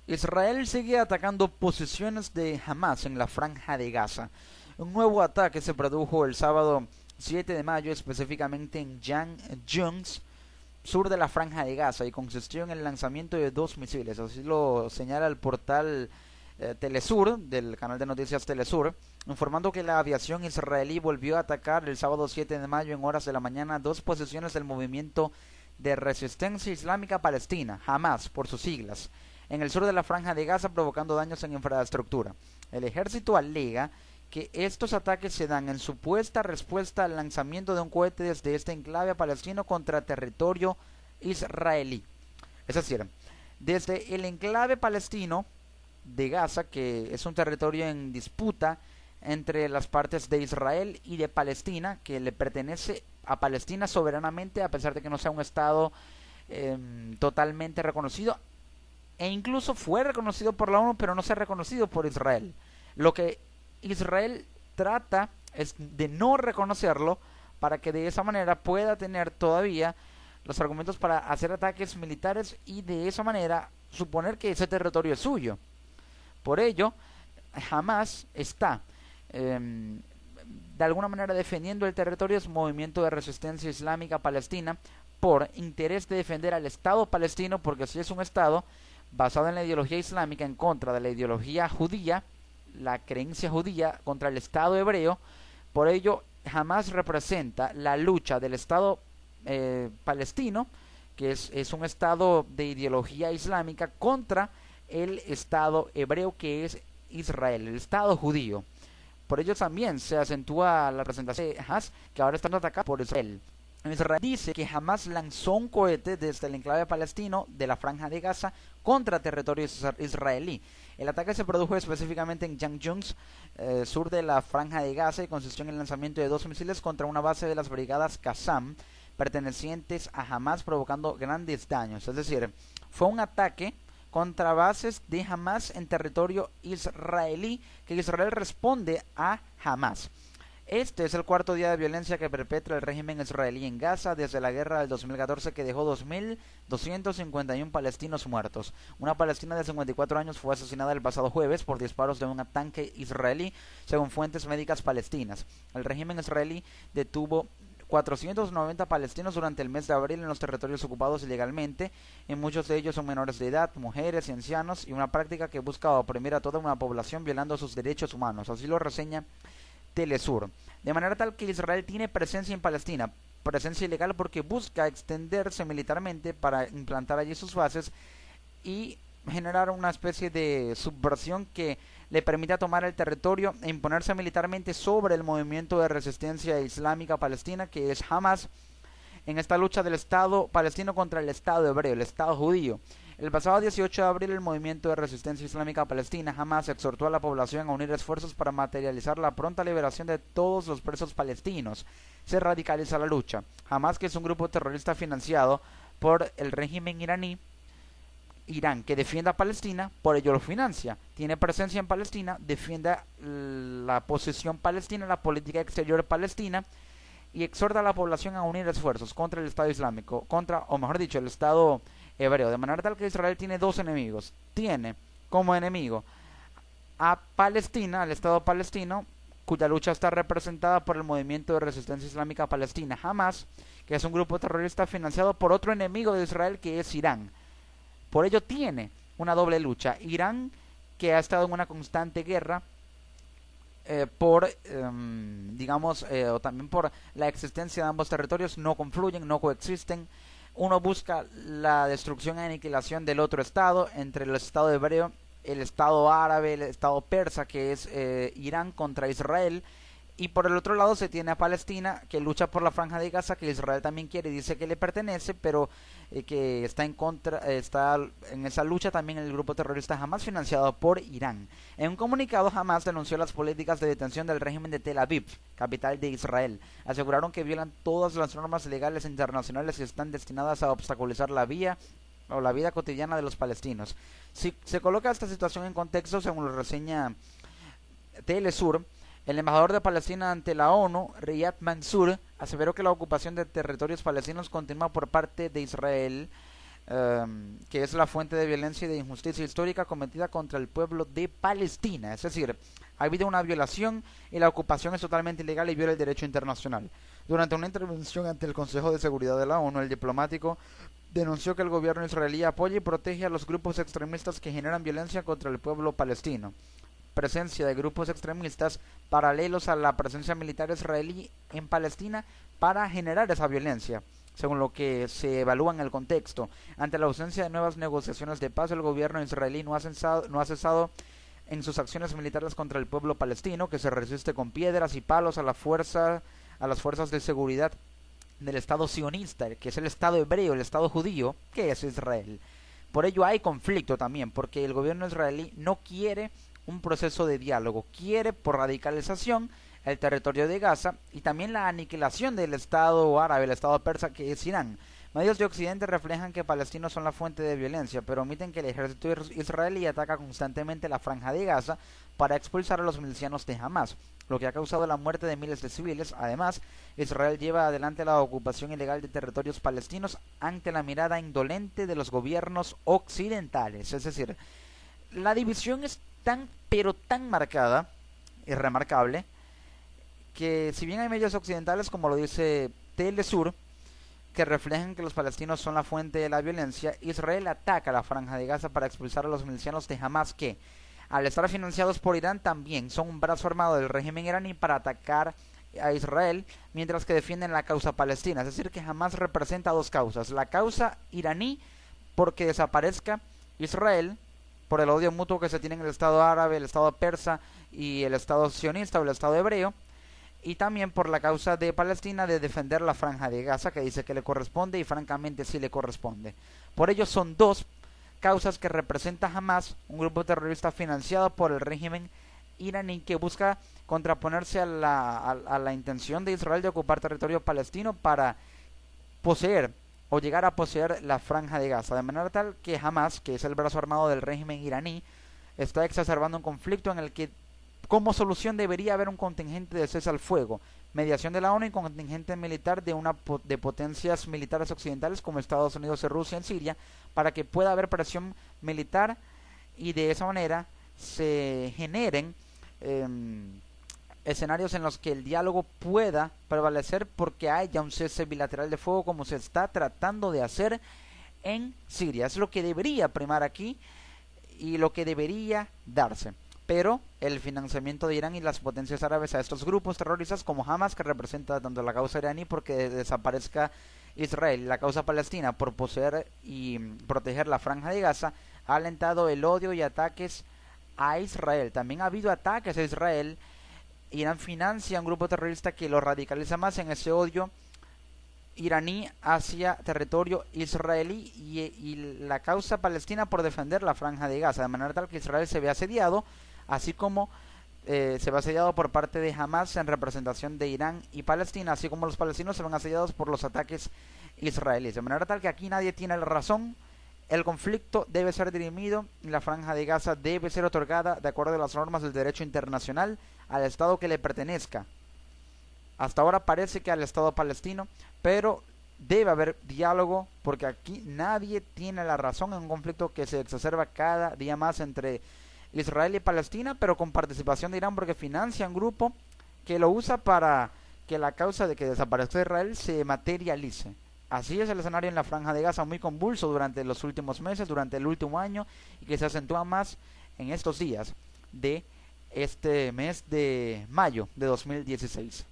Israel sigue atacando posiciones de Hamas en la Franja de Gaza. Un nuevo ataque se produjo el sábado 7 de mayo, específicamente en Jan Jungs, sur de la Franja de Gaza, y consistió en el lanzamiento de dos misiles. Así lo señala el portal Telesur, del canal de noticias Telesur, informando que la aviación israelí volvió a atacar el sábado 7 de mayo en horas de la mañana dos posiciones del movimiento de resistencia islámica palestina, Hamas por sus siglas, en el sur de la Franja de Gaza, provocando daños en infraestructura. El ejército alega que estos ataques se dan en supuesta respuesta al lanzamiento de un cohete desde este enclave palestino contra territorio israelí. Es decir, desde el enclave palestino de Gaza, que es un territorio en disputa entre las partes de Israel y de Palestina, que le pertenece a Palestina soberanamente, a pesar de que no sea un estado totalmente reconocido, e incluso fue reconocido por la ONU, pero no se ha reconocido por Israel. Lo que Israel trata es de no reconocerlo, para que de esa manera pueda tener todavía los argumentos para hacer ataques militares y de esa manera suponer que ese territorio es suyo. Por ello, Hamas está de alguna manera defendiendo el territorio, es movimiento de resistencia islámica palestina, por interés de defender al Estado palestino, porque si es un Estado basado en la ideología islámica, en contra de la ideología judía, la creencia judía, contra el Estado hebreo. Por ello, Hamas representa la lucha del Estado palestino, que es un Estado de ideología islámica, contra el Estado hebreo, que es Israel, el Estado judío. Por ello también se acentúa la presentación de Hamas, que ahora están atacados por Israel. Israel dice que Hamas lanzó un cohete desde el enclave palestino de la Franja de Gaza contra territorio israelí. El ataque se produjo específicamente en Jan Jungs, sur de la Franja de Gaza, y consistió en el lanzamiento de dos misiles contra una base de las brigadas Qassam pertenecientes a Hamas, provocando grandes daños. Es decir, fue un ataque contra bases de Hamas en territorio israelí, que Israel responde a Hamas. Este es el cuarto día de violencia que perpetra el régimen israelí en Gaza desde la guerra del 2014, que dejó 2.251 palestinos muertos. Una palestina de 54 años fue asesinada el pasado jueves por disparos de un tanque israelí, según fuentes médicas palestinas. El régimen israelí detuvo 490 palestinos durante el mes de abril en los territorios ocupados ilegalmente, y muchos de ellos son menores de edad, mujeres y ancianos, y una práctica que busca oprimir a toda una población violando sus derechos humanos. Así lo reseña Telesur. De manera tal que Israel tiene presencia en Palestina, presencia ilegal porque busca extenderse militarmente para implantar allí sus bases y generar una especie de subversión que le permita tomar el territorio e imponerse militarmente sobre el movimiento de resistencia islámica palestina, que es Hamas, en esta lucha del Estado palestino contra el Estado hebreo, el Estado judío. El pasado 18 de abril, el movimiento de resistencia islámica palestina, Hamas, exhortó a la población a unir esfuerzos para materializar la pronta liberación de todos los presos palestinos. Se radicaliza la lucha. Hamas, que es un grupo terrorista financiado por el régimen Irán, que defiende a Palestina, por ello lo financia. Tiene presencia en Palestina, defiende la posición palestina, la política exterior palestina, y exhorta a la población a unir esfuerzos contra el Estado Islámico, o mejor dicho, el Estado hebreo, de manera tal que Israel tiene dos enemigos. Tiene como enemigo a Palestina, al Estado palestino, cuya lucha está representada por el movimiento de resistencia islámica palestina, Hamas, que es un grupo terrorista financiado por otro enemigo de Israel, que es Irán. Por ello tiene una doble lucha. Irán, que ha estado en una constante guerra o también por la existencia de ambos territorios, no confluyen, no coexisten. Uno busca la destrucción y aniquilación del otro estado, entre el estado hebreo, el estado árabe, el estado persa, que es Irán, contra Israel. Y por el otro lado se tiene a Palestina, que lucha por la Franja de Gaza, que Israel también quiere y dice que le pertenece, pero que está en esa lucha también el grupo terrorista Hamas, financiado por Irán. En un comunicado, Hamas denunció las políticas de detención del régimen de Tel Aviv, capital de Israel. Aseguraron que violan todas las normas legales internacionales y están destinadas a obstaculizar la vida cotidiana de los palestinos. Si se coloca esta situación en contexto, según lo reseña Telesur, el embajador de Palestina ante la ONU, Riyad Mansour, aseveró que la ocupación de territorios palestinos continúa por parte de Israel que es la fuente de violencia y de injusticia histórica cometida contra el pueblo de Palestina. Es decir, ha habido una violación y la ocupación es totalmente ilegal y viola el derecho internacional. Durante una intervención ante el Consejo de Seguridad de la ONU, el diplomático denunció que el gobierno israelí apoya y protege a los grupos extremistas que generan violencia contra el pueblo palestino. Presencia de grupos extremistas paralelos a la presencia militar israelí en Palestina para generar esa violencia, según lo que se evalúa en el contexto. Ante la ausencia de nuevas negociaciones de paz, el gobierno israelí no ha cesado en sus acciones militares contra el pueblo palestino, que se resiste con piedras y palos a las fuerzas de seguridad del Estado sionista, que es el Estado hebreo, el Estado judío, que es Israel. Por ello hay conflicto también, porque el gobierno israelí no quiere un proceso de diálogo, quiere por radicalización el territorio de Gaza y también la aniquilación del Estado árabe, el Estado persa, que es Irán. Medios de Occidente reflejan que palestinos son la fuente de violencia, pero omiten que el ejército israelí ataca constantemente la franja de Gaza para expulsar a los milicianos de Hamas, lo que ha causado la muerte de miles de civiles. Además, Israel lleva adelante la ocupación ilegal de territorios palestinos ante la mirada indolente de los gobiernos occidentales. Es decir, la división es tan, pero tan marcada y remarcable, que si bien hay medios occidentales, como lo dice Telesur, que reflejan que los palestinos son la fuente de la violencia, Israel ataca la franja de Gaza para expulsar a los milicianos de Hamas, que, al estar financiados por Irán, también son un brazo armado del régimen iraní para atacar a Israel, mientras que defienden la causa palestina. Es decir, que Hamas representa dos causas: la causa iraní, porque desaparezca Israel, por el odio mutuo que se tiene en el Estado árabe, el Estado persa y el Estado sionista o el Estado hebreo, y también por la causa de Palestina de defender la franja de Gaza, que dice que le corresponde y francamente sí le corresponde. Por ello son dos causas que representa Hamas, un grupo terrorista financiado por el régimen iraní que busca contraponerse a la intención de Israel de ocupar territorio palestino para poseer o llegar a poseer la franja de Gaza, de manera tal que Hamas, que es el brazo armado del régimen iraní, está exacerbando un conflicto en el que como solución debería haber un contingente de cese al fuego, mediación de la ONU y contingente militar de potencias militares occidentales como Estados Unidos y Rusia en Siria, para que pueda haber presión militar y de esa manera se generen escenarios en los que el diálogo pueda prevalecer porque haya un cese bilateral de fuego, como se está tratando de hacer en Siria. Es lo que debería primar aquí y lo que debería darse. Pero el financiamiento de Irán y las potencias árabes a estos grupos terroristas como Hamas, que representa tanto la causa iraní porque desaparezca Israel y la causa palestina por poseer y proteger la franja de Gaza, ha alentado el odio y ataques a Israel. También ha habido ataques a Israel. Irán financia un grupo terrorista que lo radicaliza más en ese odio iraní hacia territorio israelí y la causa palestina por defender la franja de Gaza, de manera tal que Israel se ve asediado, así como se ve asediado por parte de Hamas en representación de Irán y Palestina, así como los palestinos se ven asediados por los ataques israelíes, de manera tal que aquí nadie tiene la razón. El conflicto debe ser dirimido y la franja de Gaza debe ser otorgada de acuerdo a las normas del derecho internacional al Estado que le pertenezca. Hasta ahora parece que al Estado palestino, pero debe haber diálogo porque aquí nadie tiene la razón en un conflicto que se exacerba cada día más entre Israel y Palestina, pero con participación de Irán porque financia un grupo que lo usa para que la causa de que desaparezca Israel se materialice. Así es el escenario en la franja de Gaza, muy convulso durante los últimos meses, durante el último año, y que se acentúa más en estos días de este mes de mayo de 2016.